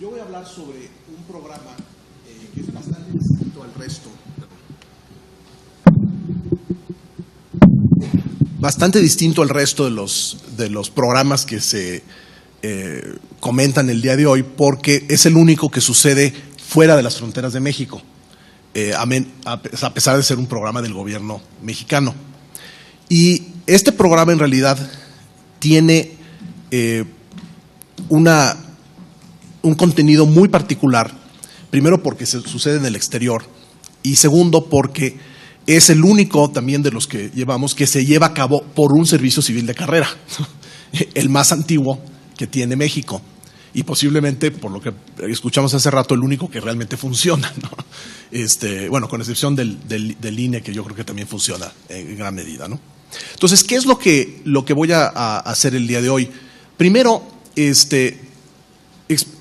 Yo voy a hablar sobre un programa que es bastante distinto al resto. Bastante distinto al resto de los programas que se comentan el día de hoy, porque es el único que sucede fuera de las fronteras de México, a pesar de ser un programa del gobierno mexicano. Y este programa en realidad tiene un contenido muy particular, primero porque se sucede en el exterior y segundo porque es el único también de los que llevamos que se lleva a cabo por un servicio civil de carrera, el más antiguo que tiene México y posiblemente, por lo que escuchamos hace rato, el único que realmente funciona, ¿no? Bueno, con excepción del INE, que yo creo que también funciona en gran medida, ¿no? Entonces, ¿qué es lo que voy a hacer el día de hoy? Primero,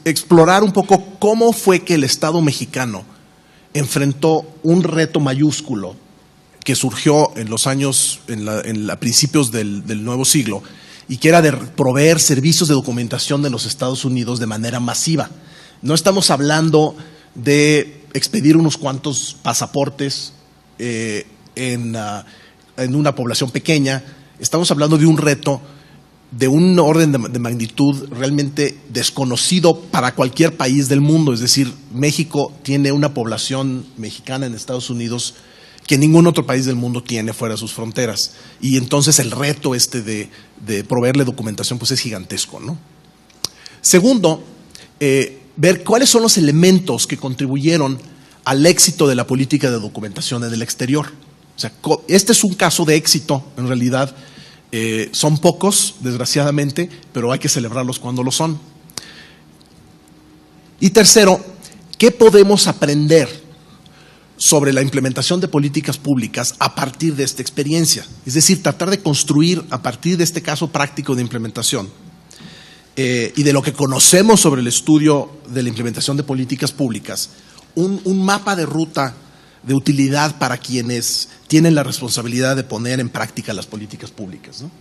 explorar un poco cómo fue que el Estado mexicano enfrentó un reto mayúsculo que surgió en los años, a principios del nuevo siglo, y que era de proveer servicios de documentación de los Estados Unidos de manera masiva. No estamos hablando de expedir unos cuantos pasaportes en una población pequeña, estamos hablando de un reto de un orden de magnitud realmente desconocido para cualquier país del mundo. Es decir, México tiene una población mexicana en Estados Unidos que ningún otro país del mundo tiene fuera de sus fronteras. Y entonces el reto de proveerle documentación pues es gigantesco, ¿no? Segundo, ver cuáles son los elementos que contribuyeron al éxito de la política de documentación en el exterior. O sea, este es un caso de éxito, en realidad. Son pocos, desgraciadamente, pero hay que celebrarlos cuando lo son. Y tercero, ¿qué podemos aprender sobre la implementación de políticas públicas a partir de esta experiencia? Es decir, tratar de construir a partir de este caso práctico de implementación y de lo que conocemos sobre el estudio de la implementación de políticas públicas, un mapa de ruta de utilidad para quienes tienen la responsabilidad de poner en práctica las políticas públicas, ¿no?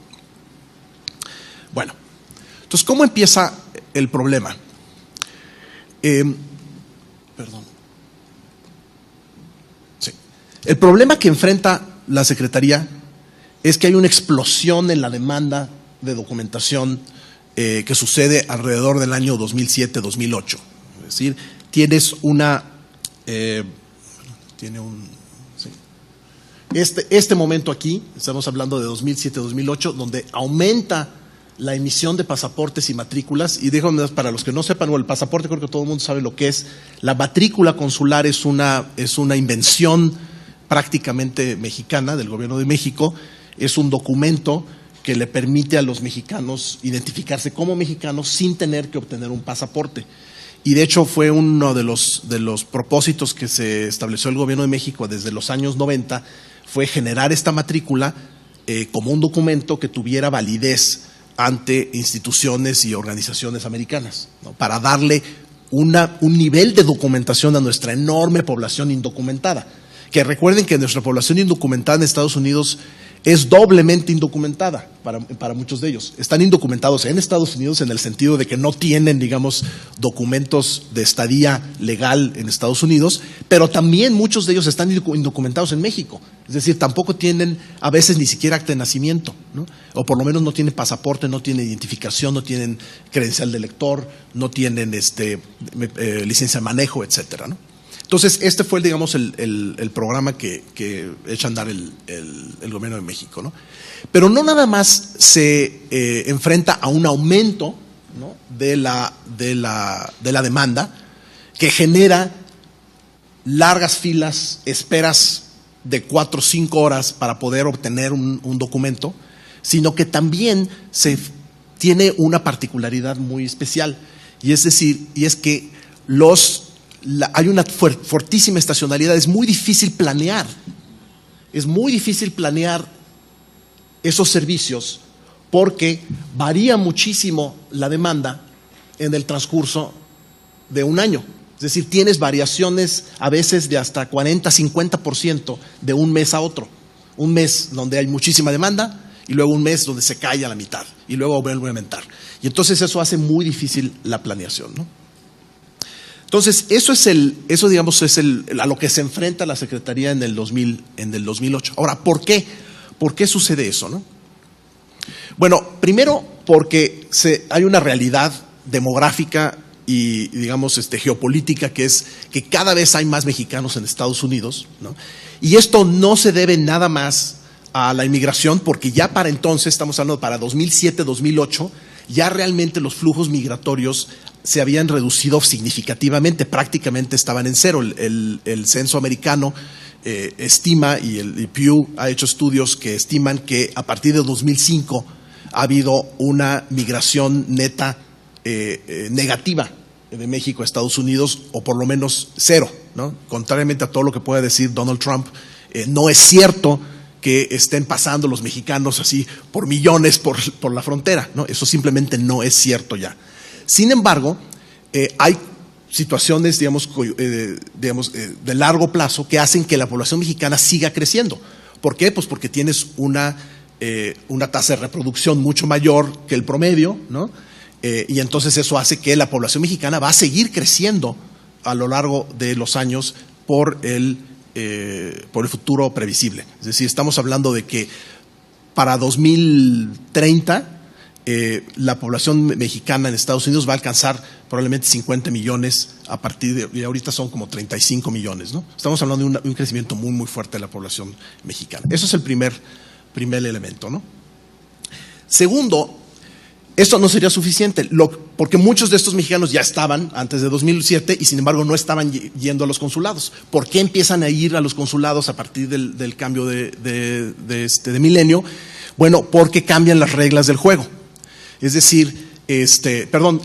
Bueno, entonces, ¿cómo empieza el problema? El problema que enfrenta la Secretaría es que hay una explosión en la demanda de documentación que sucede alrededor del año 2007-2008. Es decir, tienes este momento aquí, estamos hablando de 2007-2008, donde aumenta la emisión de pasaportes y matrículas. Y déjame, para los que no sepan, el pasaporte creo que todo el mundo sabe lo que es. La matrícula consular es una invención prácticamente mexicana del gobierno de México. Es un documento que le permite a los mexicanos identificarse como mexicanos sin tener que obtener un pasaporte. Y de hecho fue uno de los propósitos que se estableció el gobierno de México desde los años 90, fue generar esta matrícula como un documento que tuviera validez ante instituciones y organizaciones americanas, ¿no? Para darle un nivel de documentación a nuestra enorme población indocumentada. Que recuerden que nuestra población indocumentada en Estados Unidos es doblemente indocumentada para muchos de ellos. Están indocumentados en Estados Unidos en el sentido de que no tienen, digamos, documentos de estadía legal en Estados Unidos, pero también muchos de ellos están indocumentados en México. Es decir, tampoco tienen a veces ni siquiera acta de nacimiento, ¿no? O por lo menos no tienen pasaporte, no tienen identificación, no tienen credencial de lector, no tienen licencia de manejo, etcétera, ¿no? Entonces, este fue, digamos, el programa que echa a andar el gobierno de México, ¿no? Pero no nada más se enfrenta a un aumento, ¿no?, de la demanda, que genera largas filas, esperas de 4 o 5 horas para poder obtener un documento, sino que también se tiene una particularidad muy especial, y es que hay una fortísima estacionalidad. Es muy difícil planear esos servicios porque varía muchísimo la demanda en el transcurso de un año. Es decir, tienes variaciones a veces de hasta 40-50% de un mes a otro. Un mes donde hay muchísima demanda y luego un mes donde se cae a la mitad y luego vuelve a aumentar. Y entonces eso hace muy difícil la planeación, ¿no? Entonces, eso digamos es a lo que se enfrenta la Secretaría en el 2008. Ahora, ¿por qué? ¿Por qué sucede eso, no? Bueno, primero porque hay una realidad demográfica y digamos geopolítica, que es que cada vez hay más mexicanos en Estados Unidos, ¿no? Y esto no se debe nada más a la inmigración, porque ya para entonces, estamos hablando para 2007, 2008, ya realmente los flujos migratorios se habían reducido significativamente, prácticamente estaban en cero. El censo americano estima, y Pew ha hecho estudios que estiman que a partir de 2005 ha habido una migración neta negativa de México a Estados Unidos, o por lo menos cero, ¿no? Contrariamente a todo lo que pueda decir Donald Trump, no es cierto que estén pasando los mexicanos así por millones por la frontera, ¿no? Eso simplemente no es cierto ya. Sin embargo, hay situaciones, digamos, de largo plazo que hacen que la población mexicana siga creciendo. ¿Por qué? Pues porque tienes una tasa de reproducción mucho mayor que el promedio, ¿no? Y entonces eso hace que la población mexicana va a seguir creciendo a lo largo de los años por el futuro previsible. Es decir, estamos hablando de que para 2030 la población mexicana en Estados Unidos va a alcanzar probablemente 50 millones a partir de, y ahorita son como 35 millones, ¿no? Estamos hablando de un crecimiento muy, muy fuerte de la población mexicana. Eso es el primer elemento, ¿no? Segundo, esto no sería suficiente, porque muchos de estos mexicanos ya estaban antes de 2007 y sin embargo no estaban yendo a los consulados. ¿Por qué empiezan a ir a los consulados a partir del cambio de milenio? Bueno, porque cambian las reglas del juego. Es decir,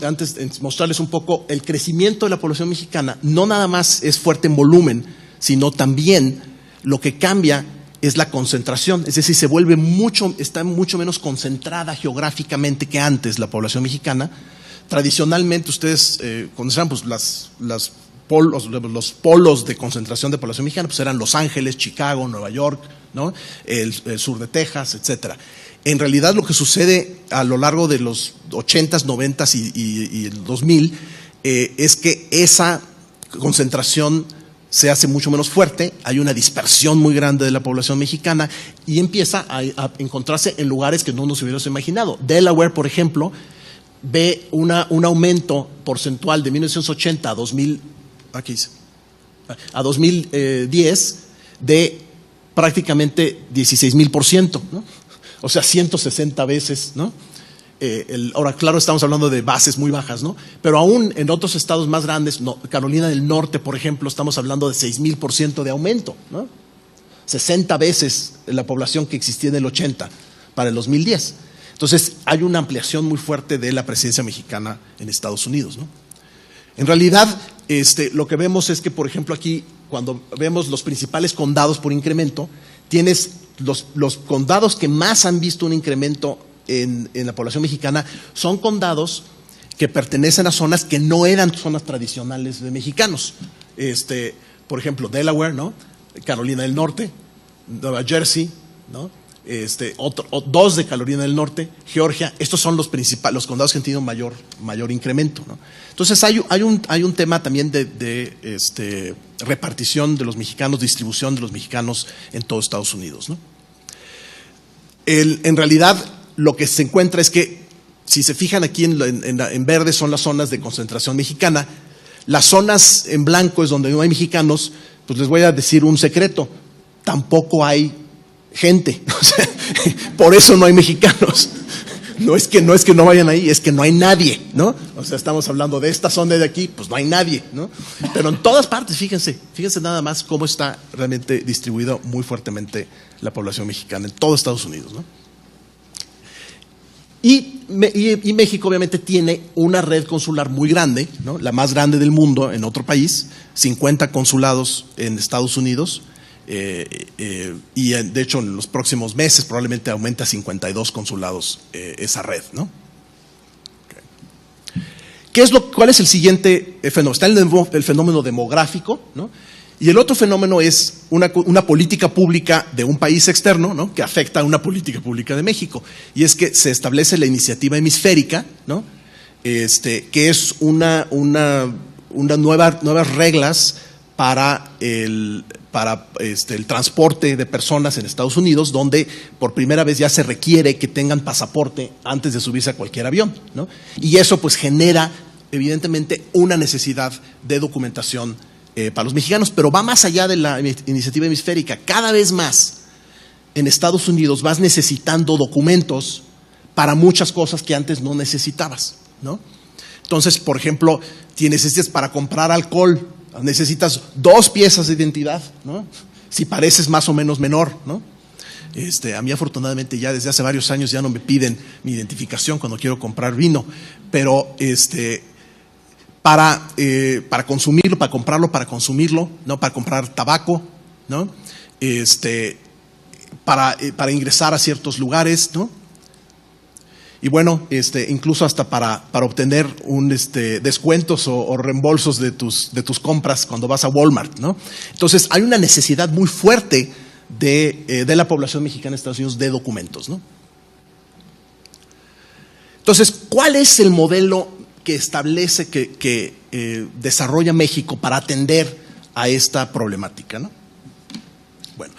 antes de mostrarles un poco, el crecimiento de la población mexicana no nada más es fuerte en volumen, sino también lo que cambia es la concentración, es decir, está mucho menos concentrada geográficamente que antes la población mexicana. Tradicionalmente, ustedes conocerán pues, los polos de concentración de población mexicana, pues eran Los Ángeles, Chicago, Nueva York, ¿no? el sur de Texas, etcétera. En realidad, lo que sucede a lo largo de los 80s, 90s y el 2000 es que esa concentración se hace mucho menos fuerte, hay una dispersión muy grande de la población mexicana y empieza a encontrarse en lugares que no nos hubiéramos imaginado. Delaware, por ejemplo, ve un aumento porcentual de 1980 a 2010 de prácticamente 16,000%, ¿no? O sea, 160 veces, ¿no? Ahora, claro, estamos hablando de bases muy bajas, ¿no? Pero aún en otros estados más grandes, Carolina del Norte, por ejemplo, estamos hablando de 6,000% de aumento, ¿no? 60 veces la población que existía en el 80 para el 2010. Entonces, hay una ampliación muy fuerte de la presencia mexicana en Estados Unidos, ¿no? En realidad, lo que vemos es que, por ejemplo, aquí, cuando vemos los principales condados por incremento, tienes los condados que más han visto un incremento en la población mexicana son condados que pertenecen a zonas que no eran zonas tradicionales de mexicanos. Por ejemplo, Delaware, ¿no? Carolina del Norte, Nueva Jersey, ¿no? Dos de Carolina del Norte, Georgia. Estos son los condados que han tenido mayor incremento, ¿no? Entonces hay un tema también de repartición de los mexicanos, distribución de los mexicanos en todo Estados Unidos, ¿no? En realidad, lo que se encuentra es que, si se fijan aquí en verde, son las zonas de concentración mexicana. Las zonas en blanco es donde no hay mexicanos. Pues les voy a decir un secreto: tampoco hay gente. O sea, por eso no hay mexicanos. No es que no vayan ahí, es que no hay nadie, ¿no? O sea, estamos hablando de esta zona de aquí, pues no hay nadie, ¿no? Pero en todas partes, fíjense nada más cómo está realmente distribuido muy fuertemente la población mexicana en todo Estados Unidos, ¿no? Y México obviamente tiene una red consular muy grande, ¿no? La más grande del mundo en otro país, 50 consulados en Estados Unidos, y de hecho en los próximos meses probablemente aumenta a 52 consulados esa red, ¿no? ¿Cuál es el siguiente fenómeno? Está el fenómeno demográfico, ¿no? Y el otro fenómeno es una política pública de un país externo, ¿no? Que afecta a una política pública de México. Y es que se establece la iniciativa hemisférica, ¿no? Que es nuevas reglas para el transporte de personas en Estados Unidos, donde por primera vez ya se requiere que tengan pasaporte antes de subirse a cualquier avión, ¿no? Y eso pues genera evidentemente una necesidad de documentación para los mexicanos, pero va más allá de la iniciativa hemisférica. Cada vez más en Estados Unidos vas necesitando documentos para muchas cosas que antes no necesitabas, ¿no? Entonces, por ejemplo, necesitas para comprar alcohol, necesitas 2 piezas de identidad, ¿no? Si pareces más o menos menor, ¿no? A mí afortunadamente ya desde hace varios años ya no me piden mi identificación cuando quiero comprar vino, pero para consumirlo, para comprarlo, para consumirlo, ¿no? Para comprar tabaco, ¿no? Para ingresar a ciertos lugares, ¿no? Y bueno, incluso hasta para obtener descuentos o reembolsos de tus compras cuando vas a Walmart, ¿no? Entonces hay una necesidad muy fuerte de la población mexicana en Estados Unidos de documentos, ¿no? Entonces, ¿cuál es el modelo que establece, que desarrolla México para atender a esta problemática, ¿no? Bueno,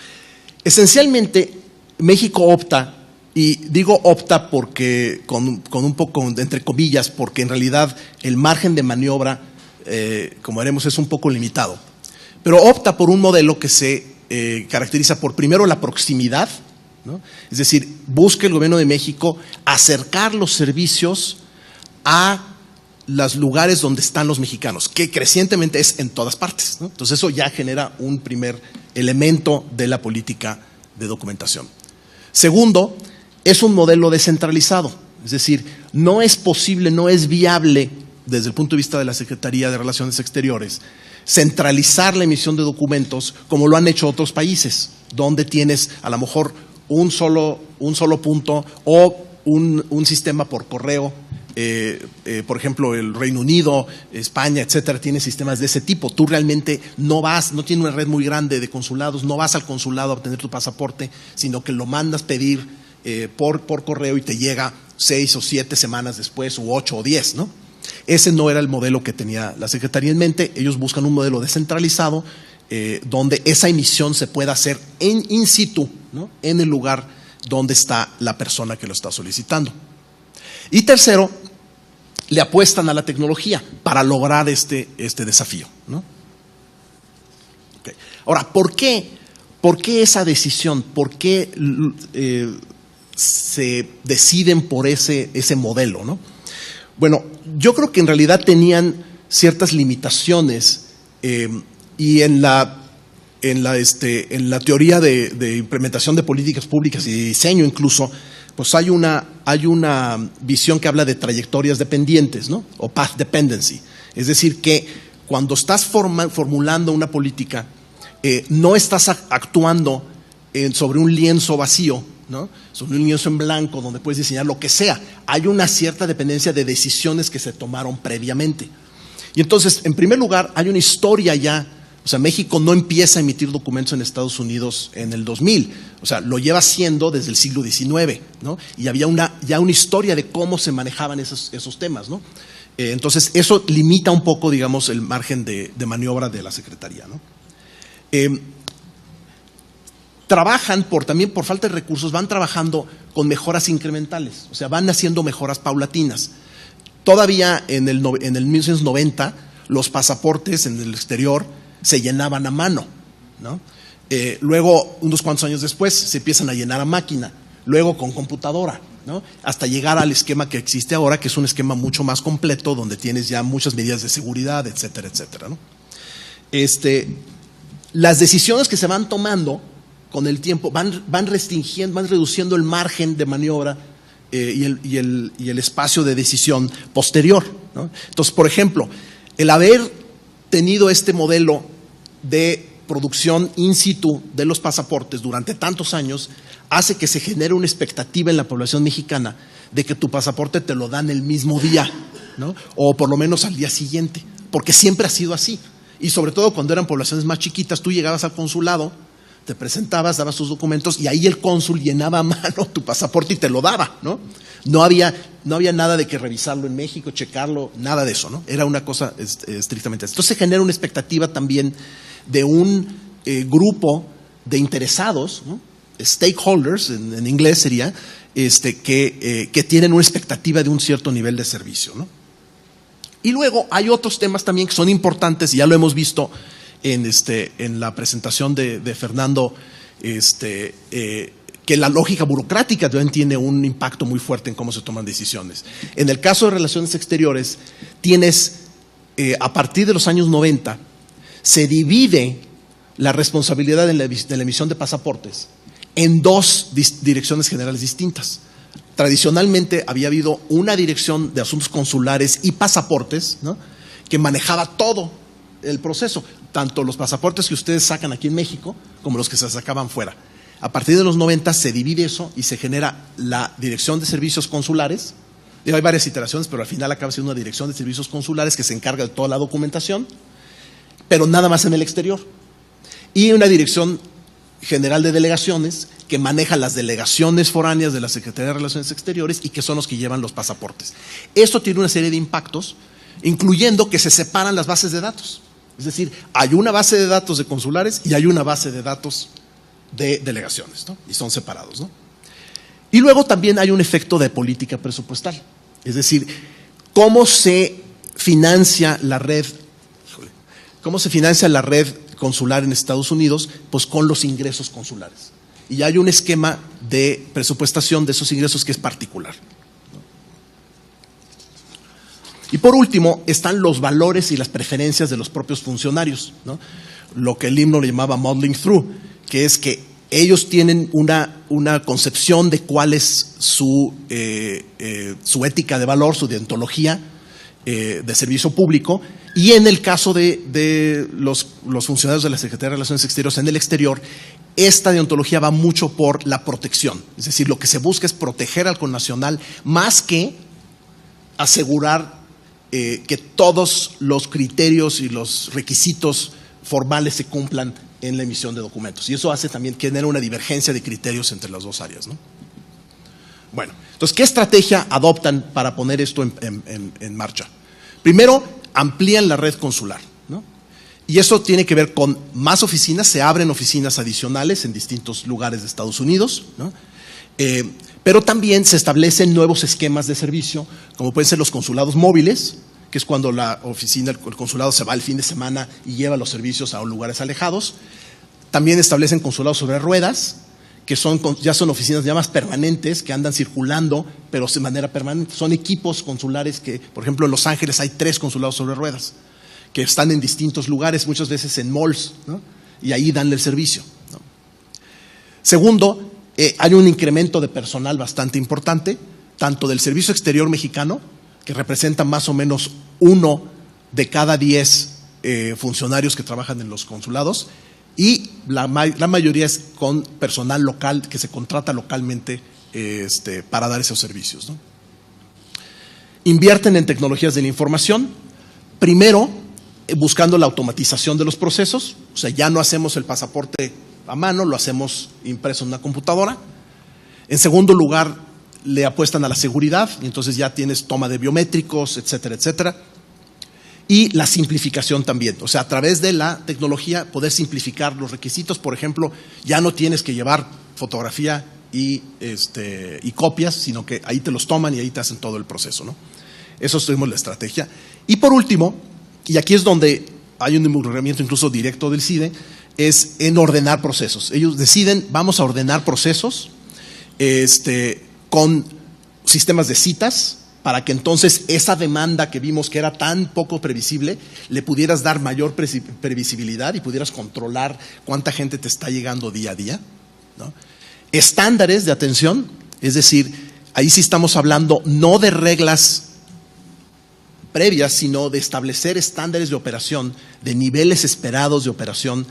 esencialmente México opta, y digo opta porque con un poco entre comillas, porque en realidad el margen de maniobra, como veremos, es un poco limitado, pero opta por un modelo que se caracteriza por primero la proximidad, ¿no? Es decir, busca el gobierno de México acercar los servicios a los lugares donde están los mexicanos, que crecientemente es en todas partes, ¿no? Entonces eso ya genera un primer elemento de la política de documentación. Segundo, es un modelo descentralizado, es decir, no es posible, no es viable desde el punto de vista de la Secretaría de Relaciones Exteriores centralizar la emisión de documentos como lo han hecho otros países, donde tienes a lo mejor un solo punto o un sistema por correo. Por ejemplo, el Reino Unido, España, etcétera, tiene sistemas de ese tipo. Tú realmente no tienes una red muy grande de consulados, no vas al consulado a obtener tu pasaporte, sino que lo mandas pedir por correo y te llega 6 o 7 semanas después, u 8 o 10, ¿no? Ese no era el modelo que tenía la Secretaría en mente. Ellos buscan un modelo descentralizado donde esa emisión se pueda hacer in situ, ¿no? En el lugar donde está la persona que lo está solicitando. Y tercero, le apuestan a la tecnología para lograr este desafío, ¿no? Okay. Ahora, ¿por qué esa decisión? ¿Por qué se deciden por ese modelo, ¿no? Bueno, yo creo que en realidad tenían ciertas limitaciones y en la teoría de implementación de políticas públicas y de diseño incluso, pues hay una visión que habla de trayectorias dependientes, ¿no? O path dependency. Es decir, que cuando estás formulando una política, no estás actuando sobre un lienzo vacío, ¿no? Sobre un lienzo en blanco donde puedes diseñar lo que sea. Hay una cierta dependencia de decisiones que se tomaron previamente. Y entonces, en primer lugar, hay una historia ya. O sea, México no empieza a emitir documentos en Estados Unidos en el 2000. O sea, lo lleva haciendo desde el siglo XIX, ¿no? Y había ya una historia de cómo se manejaban esos temas, ¿no? Entonces, eso limita un poco, digamos, el margen de maniobra de la Secretaría, ¿no? Trabajan también por falta de recursos, van trabajando con mejoras incrementales. O sea, van haciendo mejoras paulatinas. Todavía en el 1990, los pasaportes en el exterior se llenaban a mano, ¿no? Luego, unos cuantos años después, se empiezan a llenar a máquina, luego con computadora, ¿no? Hasta llegar al esquema que existe ahora, que es un esquema mucho más completo, donde tienes ya muchas medidas de seguridad, etcétera, etcétera, ¿no? Las decisiones que se van tomando con el tiempo van restringiendo, van reduciendo el margen de maniobra y el espacio de decisión posterior, ¿no? Entonces, por ejemplo, el haber tenido este modelo de producción in situ de los pasaportes durante tantos años hace que se genere una expectativa en la población mexicana de que tu pasaporte te lo dan el mismo día, ¿no? O por lo menos al día siguiente, porque siempre ha sido así. Y sobre todo cuando eran poblaciones más chiquitas, tú llegabas al consulado, te presentabas, dabas tus documentos y ahí el cónsul llenaba a mano tu pasaporte y te lo daba, ¿no? No había No había nada de que revisarlo en México, checarlo, nada de eso, ¿no? Era una cosa estrictamente. Entonces se genera una expectativa también de un grupo de interesados, ¿no? Stakeholders, en inglés sería, que tienen una expectativa de un cierto nivel de servicio, ¿no? Y luego hay otros temas también que son importantes, y ya lo hemos visto en la presentación de Fernando, que la lógica burocrática también tiene un impacto muy fuerte en cómo se toman decisiones. En el caso de relaciones exteriores, tienes, a partir de los años 90, se divide la responsabilidad de la emisión de pasaportes en dos direcciones generales distintas. Tradicionalmente había habido una dirección de asuntos consulares y pasaportes, ¿no?, que manejaba todo el proceso, tanto los pasaportes que ustedes sacan aquí en México como los que se sacaban fuera. A partir de los 90 se divide eso y se genera la Dirección de Servicios Consulares. Hay varias iteraciones, pero al final acaba siendo una Dirección de Servicios Consulares que se encarga de toda la documentación, pero nada más en el exterior. Y una Dirección General de Delegaciones que maneja las delegaciones foráneas de la Secretaría de Relaciones Exteriores y que son los que llevan los pasaportes. Esto tiene una serie de impactos, incluyendo que se separan las bases de datos. Es decir, hay una base de datos de consulares y hay una base de datos de delegaciones, ¿no? Y son separados, ¿no? Y luego también hay un efecto de política presupuestal. Es decir, cómo se financia la red consular en Estados Unidos, pues con los ingresos consulares. Y hay un esquema de presupuestación de esos ingresos que es particular. Y por último, están los valores y las preferencias de los propios funcionarios, ¿no? Lo que el himno le llamaba modeling through, que es que ellos tienen una concepción de cuál es su ética de valor, su deontología de servicio público, y en el caso de los funcionarios de la Secretaría de Relaciones Exteriores en el exterior, esta deontología va mucho por la protección. Es decir, lo que se busca es proteger al connacional más que asegurar que todos los criterios y los requisitos formales se cumplan en la emisión de documentos. Y eso hace también que genera una divergencia de criterios entre las dos áreas, ¿no? Bueno, entonces, ¿qué estrategia adoptan para poner esto en marcha? Primero, amplían la red consular, ¿no? Y eso tiene que ver con más oficinas, se abren oficinas adicionales en distintos lugares de Estados Unidos, ¿no? Pero también se establecen nuevos esquemas de servicio, como pueden ser los consulados móviles, que es cuando la oficina, el consulado se va el fin de semana y lleva los servicios a lugares alejados. También establecen consulados sobre ruedas, que ya son oficinas ya más permanentes, que andan circulando, pero de manera permanente. Son equipos consulares que, por ejemplo, en Los Ángeles hay 3 consulados sobre ruedas, que están en distintos lugares, muchas veces en malls, ¿no? Y ahí dan el servicio, ¿no? Segundo, hay un incremento de personal bastante importante, tanto del Servicio Exterior Mexicano, que representa más o menos 1 de cada 10 funcionarios que trabajan en los consulados, y la mayoría es con personal local que se contrata localmente para dar esos servicios, ¿no? Invierten en tecnologías de la información, primero buscando la automatización de los procesos, o sea, ya no hacemos el pasaporte a mano, lo hacemos impreso en una computadora. En segundo lugar, le apuestan a la seguridad, y entonces ya tienes toma de biométricos, etcétera, etcétera. Y la simplificación también, o sea, a través de la tecnología poder simplificar los requisitos. Por ejemplo, ya no tienes que llevar fotografía y copias, sino que ahí te los toman y ahí te hacen todo el proceso, ¿no? Eso es la estrategia. Y por último, y aquí es donde hay un involucramiento incluso directo del CIDE, es en ordenar procesos. Ellos deciden, vamos a ordenar procesos con sistemas de citas, para que entonces esa demanda que vimos que era tan poco previsible, le pudieras dar mayor previsibilidad y pudieras controlar cuánta gente te está llegando día a día, ¿no? Estándares de atención, es decir, ahí sí estamos hablando no de reglas previas, sino de establecer estándares de operación, de niveles esperados de operación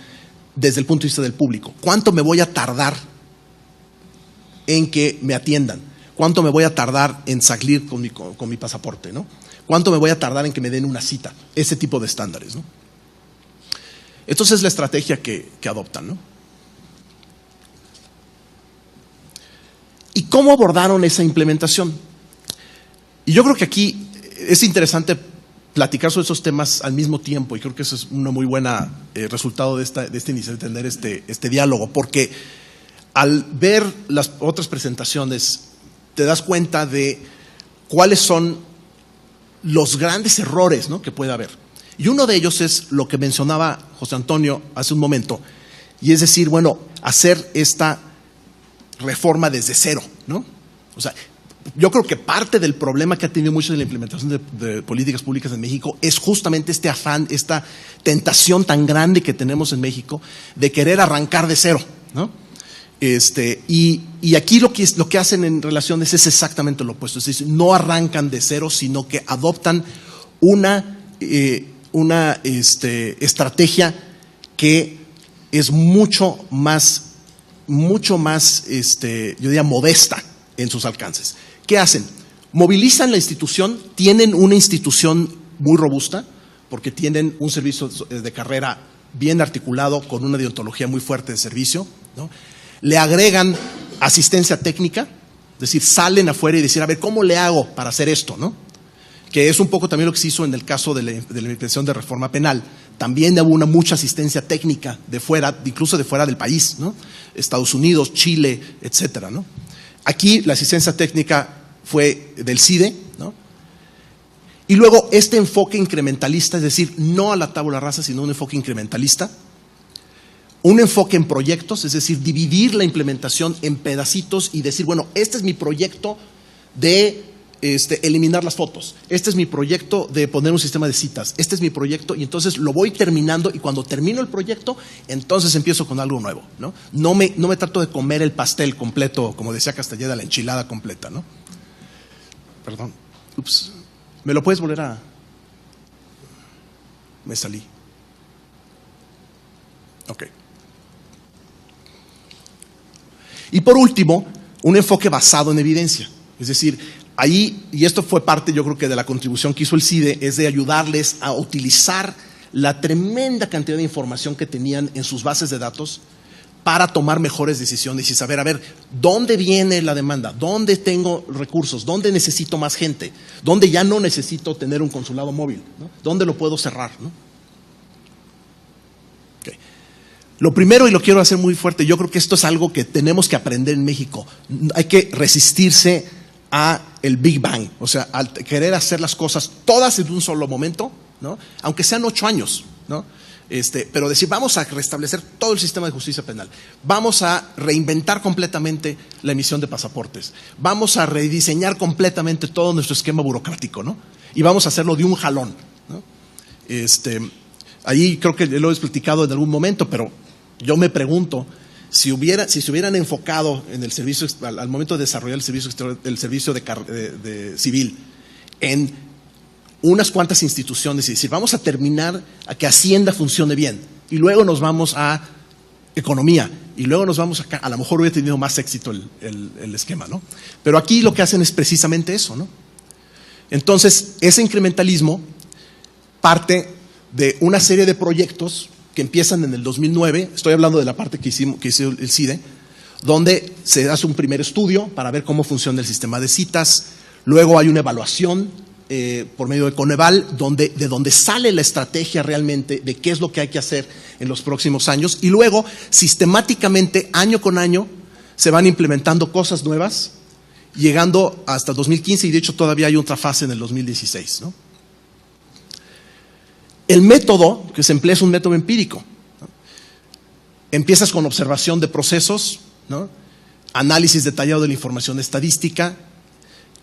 desde el punto de vista del público. ¿Cuánto me voy a tardar en que me atiendan? ¿Cuánto me voy a tardar en salir con mi pasaporte, ¿no? ¿Cuánto me voy a tardar en que me den una cita? Ese tipo de estándares, ¿no? Entonces es la estrategia que adoptan, ¿no? ¿Y cómo abordaron esa implementación? Y yo creo que aquí es interesante platicar sobre esos temas al mismo tiempo, y creo que eso es una muy buena resultado de esta iniciativa, de tener este diálogo, porque al ver las otras presentaciones te das cuenta de cuáles son los grandes errores, ¿no?, que puede haber. Y uno de ellos es lo que mencionaba José Antonio hace un momento, y es decir, bueno, hacer esta reforma desde cero, ¿no? O sea, yo creo que parte del problema que ha tenido mucho de la implementación de políticas públicas en México es justamente este afán, esta tentación tan grande que tenemos en México de querer arrancar de cero, ¿no? Y aquí lo que hacen en relaciones es exactamente lo opuesto, es decir, no arrancan de cero, sino que adoptan una estrategia que es mucho más, yo diría, modesta en sus alcances. ¿Qué hacen? Movilizan la institución, tienen una institución muy robusta, porque tienen un servicio de carrera bien articulado, con una deontología muy fuerte de servicio, ¿no? Le agregan asistencia técnica, es decir, salen afuera y decir, a ver, ¿cómo le hago para hacer esto, no? Que es un poco también lo que se hizo en el caso de la implementación de reforma penal. También hubo mucha asistencia técnica de fuera, incluso de fuera del país, ¿no? Estados Unidos, Chile, etcétera, ¿no? Aquí la asistencia técnica fue del CIDE, ¿no? Y luego este enfoque incrementalista, es decir, no a la tabula rasa, sino un enfoque incrementalista. Un enfoque en proyectos, es decir, dividir la implementación en pedacitos y decir, bueno, este es mi proyecto de eliminar las fotos, este es mi proyecto de poner un sistema de citas, este es mi proyecto, y entonces lo voy terminando, y cuando termino el proyecto, entonces empiezo con algo nuevo, ¿no? No me trato de comer el pastel completo, como decía Castañeda, la enchilada completa, ¿no? Perdón, ups, ¿me lo puedes volver a...? Me salí. Ok. Y por último, un enfoque basado en evidencia. Es decir, ahí, y esto fue parte, yo creo que de la contribución que hizo el CIDE, es de ayudarles a utilizar la tremenda cantidad de información que tenían en sus bases de datos para tomar mejores decisiones y saber, a ver, ¿dónde viene la demanda? ¿Dónde tengo recursos? ¿Dónde necesito más gente? ¿Dónde ya no necesito tener un consulado móvil, ¿no? ¿Dónde lo puedo cerrar, ¿no? Lo primero, y lo quiero hacer muy fuerte, yo creo que esto es algo que tenemos que aprender en México. Hay que resistirse a el Big Bang, o sea, al querer hacer las cosas todas en un solo momento, ¿no? Aunque sean 8 años, ¿no? Pero decir, vamos a restablecer todo el sistema de justicia penal, vamos a reinventar completamente la emisión de pasaportes, vamos a rediseñar completamente todo nuestro esquema burocrático, ¿no? Y vamos a hacerlo de un jalón, ¿no? Ahí creo que lo he explicado en algún momento, pero yo me pregunto si se hubieran enfocado en el servicio, al momento de desarrollar el servicio de civil, en unas cuantas instituciones y decir, vamos a terminar a que Hacienda funcione bien, y luego nos vamos a economía, y luego nos vamos acá, a lo mejor hubiera tenido más éxito el esquema, ¿no? Pero aquí lo que hacen es precisamente eso, ¿no? Entonces, ese incrementalismo parte de una serie de proyectos que empiezan en el 2009, estoy hablando de la parte que hizo el CIDE, donde se hace un primer estudio para ver cómo funciona el sistema de citas, luego hay una evaluación por medio de Coneval, de donde sale la estrategia realmente de qué es lo que hay que hacer en los próximos años, y luego sistemáticamente, año con año, se van implementando cosas nuevas, llegando hasta 2015, y de hecho todavía hay otra fase en el 2016, ¿no? El método que se emplea es un método empírico, ¿no? Empiezas con observación de procesos, ¿no? Análisis detallado de la información estadística,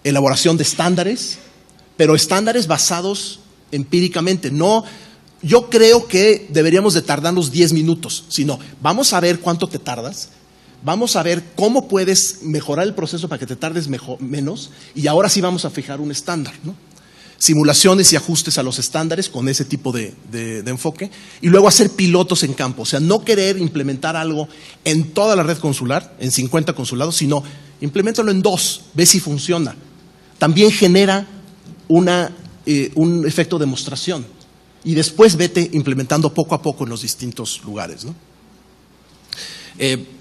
elaboración de estándares, pero estándares basados empíricamente. No, yo creo que deberíamos de tardarnos 10 minutos, sino vamos a ver cuánto te tardas, vamos a ver cómo puedes mejorar el proceso para que te tardes menos, y ahora sí vamos a fijar un estándar, ¿no? Simulaciones y ajustes a los estándares con ese tipo de enfoque, y luego hacer pilotos en campo, o sea, no querer implementar algo en toda la red consular, en 50 consulados, sino implementalo en 2, ve si funciona. También genera un efecto de demostración, y después vete implementando poco a poco en los distintos lugares, ¿no?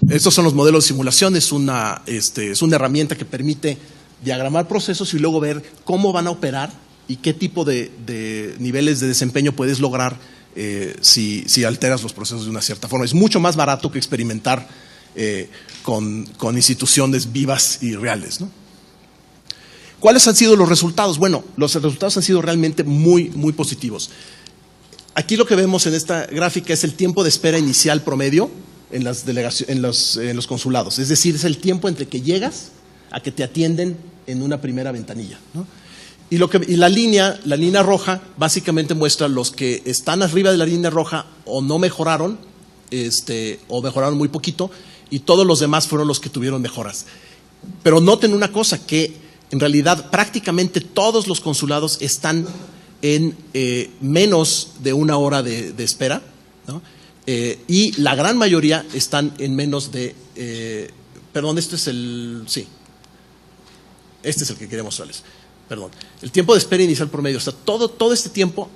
Estos son los modelos de simulación, es una herramienta que permite diagramar procesos y luego ver cómo van a operar y qué tipo de niveles de desempeño puedes lograr si alteras los procesos de una cierta forma. Es mucho más barato que experimentar con instituciones vivas y reales, ¿no? ¿Cuáles han sido los resultados? Bueno, los resultados han sido realmente muy, muy positivos. Aquí lo que vemos en esta gráfica es el tiempo de espera inicial promedio en los consulados. Es decir, es el tiempo entre que llegas a que te atienden en una primera ventanilla, ¿no? Y la línea roja básicamente muestra los que están arriba de la línea roja o no mejoraron, o mejoraron muy poquito, y todos los demás fueron los que tuvieron mejoras. Pero noten una cosa, que en realidad prácticamente todos los consulados están en menos de una hora de espera, ¿no? Y la gran mayoría están en menos de, este es el que quería mostrarles. El tiempo de espera inicial promedio, o sea, todo este tiempo,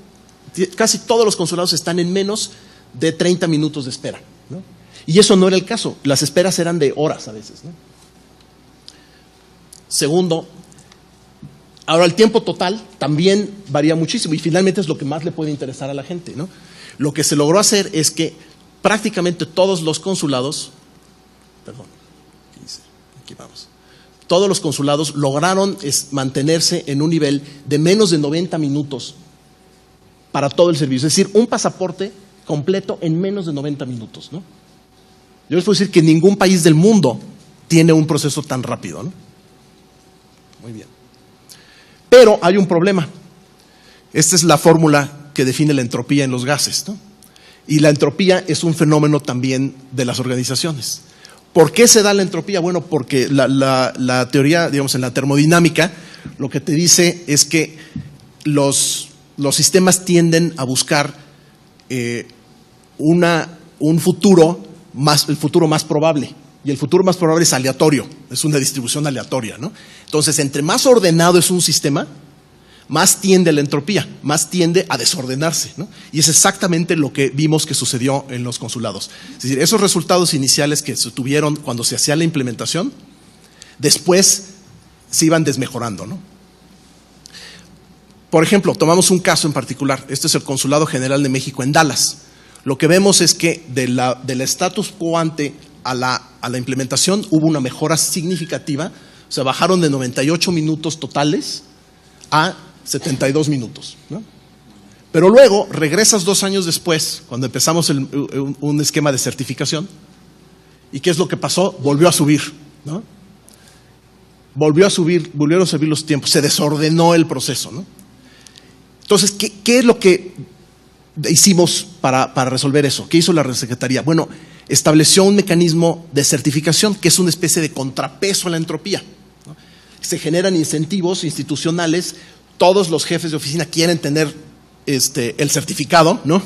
casi todos los consulados están en menos de 30 minutos de espera, ¿no? Y eso no era el caso, las esperas eran de horas a veces, ¿no? Segundo, ahora el tiempo total también varía muchísimo y finalmente es lo que más le puede interesar a la gente, ¿no? Lo que se logró hacer es que prácticamente todos los consulados, todos los consulados lograron mantenerse en un nivel de menos de 90 minutos para todo el servicio. Es decir, un pasaporte completo en menos de 90 minutos, ¿no? Yo les puedo decir que ningún país del mundo tiene un proceso tan rápido, ¿no? Muy bien. Pero hay un problema. Esta es la fórmula que define la entropía en los gases, ¿no? Y la entropía es un fenómeno también de las organizaciones. ¿Por qué se da la entropía? Bueno, porque la teoría, digamos, en la termodinámica, lo que te dice es que los sistemas tienden a buscar el futuro más probable. Y el futuro más probable es aleatorio, es una distribución aleatoria, ¿no? Entonces, entre más ordenado es un sistema, más tiende a la entropía, más tiende a desordenarse, ¿no? Y es exactamente lo que vimos que sucedió en los consulados. Es decir, esos resultados iniciales que se tuvieron cuando se hacía la implementación, después se iban desmejorando, ¿no? Por ejemplo, tomamos un caso en particular. Este es el Consulado General de México en Dallas. Lo que vemos es que del status quo ante a la implementación hubo una mejora significativa. O sea, bajaron de 98 minutos totales a 72 minutos, ¿no? Pero luego regresas 2 años después, cuando empezamos un esquema de certificación, ¿y qué es lo que pasó? Volvió a subir, ¿no? Volvieron a subir los tiempos, se desordenó el proceso, ¿no? Entonces, ¿qué es lo que hicimos para resolver eso? ¿Qué hizo la Secretaría? Bueno, estableció un mecanismo de certificación que es una especie de contrapeso a la entropía, ¿no? Se generan incentivos institucionales, todos los jefes de oficina quieren tener el certificado, ¿no?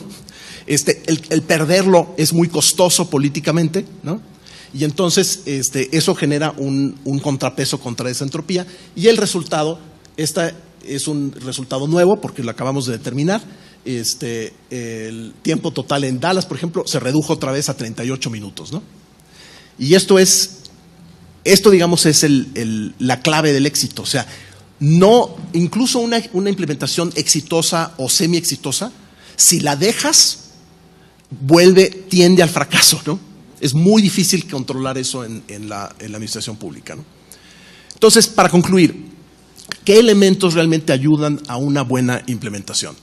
El perderlo es muy costoso políticamente, ¿no? Y entonces eso genera un contrapeso contra esa entropía y el resultado, es un resultado nuevo porque lo acabamos de determinar. El tiempo total en Dallas, por ejemplo, se redujo otra vez a 38 minutos, ¿no? Y esto digamos es la clave del éxito. O sea, incluso una implementación exitosa o semi exitosa, si la dejas, tiende al fracaso, ¿no? Es muy difícil controlar eso en la administración pública, ¿no? Entonces, para concluir, ¿qué elementos realmente ayudan a una buena implementación?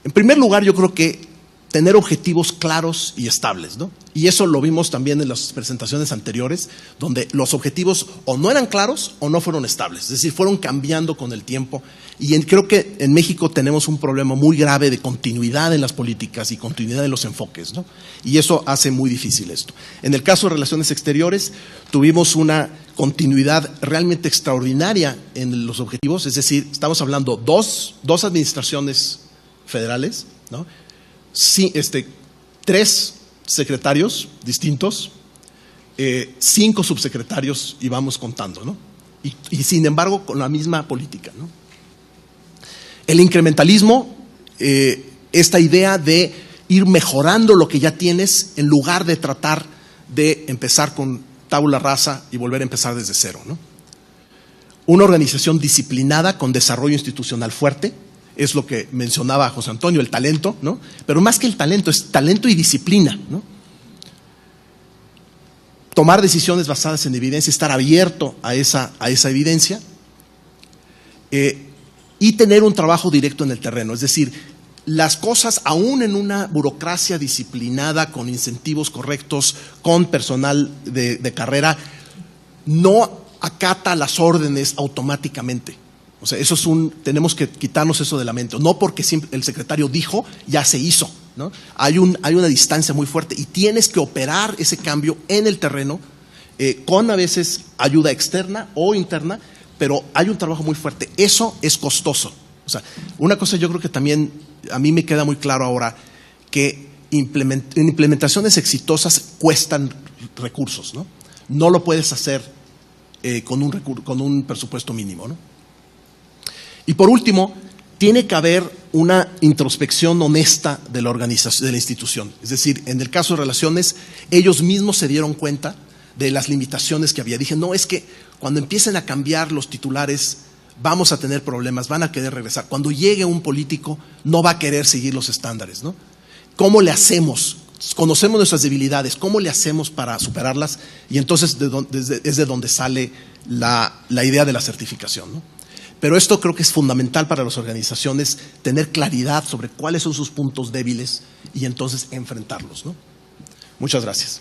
En primer lugar, yo creo que tener objetivos claros y estables, ¿no? Y eso lo vimos también en las presentaciones anteriores, donde los objetivos o no eran claros o no fueron estables, es decir, fueron cambiando con el tiempo. Y creo que en México tenemos un problema muy grave de continuidad en las políticas y continuidad en los enfoques, ¿no? Y eso hace muy difícil esto. En el caso de relaciones exteriores, tuvimos una continuidad realmente extraordinaria en los objetivos, es decir, estamos hablando dos administraciones federales, ¿no? Sí, 3 secretarios distintos, 5 subsecretarios y vamos contando, ¿no? Y sin embargo con la misma política, ¿no? El incrementalismo, esta idea de ir mejorando lo que ya tienes en lugar de tratar de empezar con tabula rasa y volver a empezar desde cero, ¿no? una organización disciplinada con desarrollo institucional fuerte, es lo que mencionaba José Antonio, el talento, ¿no? Pero más que el talento, es talento y disciplina, ¿no? Tomar decisiones basadas en evidencia, estar abierto a esa evidencia, y tener un trabajo directo en el terreno. Es decir, las cosas, aún en una burocracia disciplinada, con incentivos correctos, con personal de carrera, no acata las órdenes automáticamente. O sea, eso es tenemos que quitarnos eso de la mente. No porque el secretario dijo, ya se hizo, ¿no? Hay una distancia muy fuerte y tienes que operar ese cambio en el terreno, con a veces ayuda externa o interna, pero hay un trabajo muy fuerte. Eso es costoso. O sea, una cosa yo creo que también a mí me queda muy claro ahora, que implementaciones exitosas cuestan recursos, ¿no? No lo puedes hacer con un presupuesto mínimo, ¿no? Y por último, tiene que haber una introspección honesta de la organización, de la institución. Es decir, en el caso de relaciones, ellos mismos se dieron cuenta de las limitaciones que había. Dije, no, es que cuando empiecen a cambiar los titulares, vamos a tener problemas, van a querer regresar. Cuando llegue un político, no va a querer seguir los estándares, ¿no? ¿Cómo le hacemos? Conocemos nuestras debilidades, ¿cómo le hacemos para superarlas? Y entonces es de donde sale la idea de la certificación, ¿no? Pero esto creo que es fundamental para las organizaciones, tener claridad sobre cuáles son sus puntos débiles y entonces enfrentarlos, ¿no? Muchas gracias.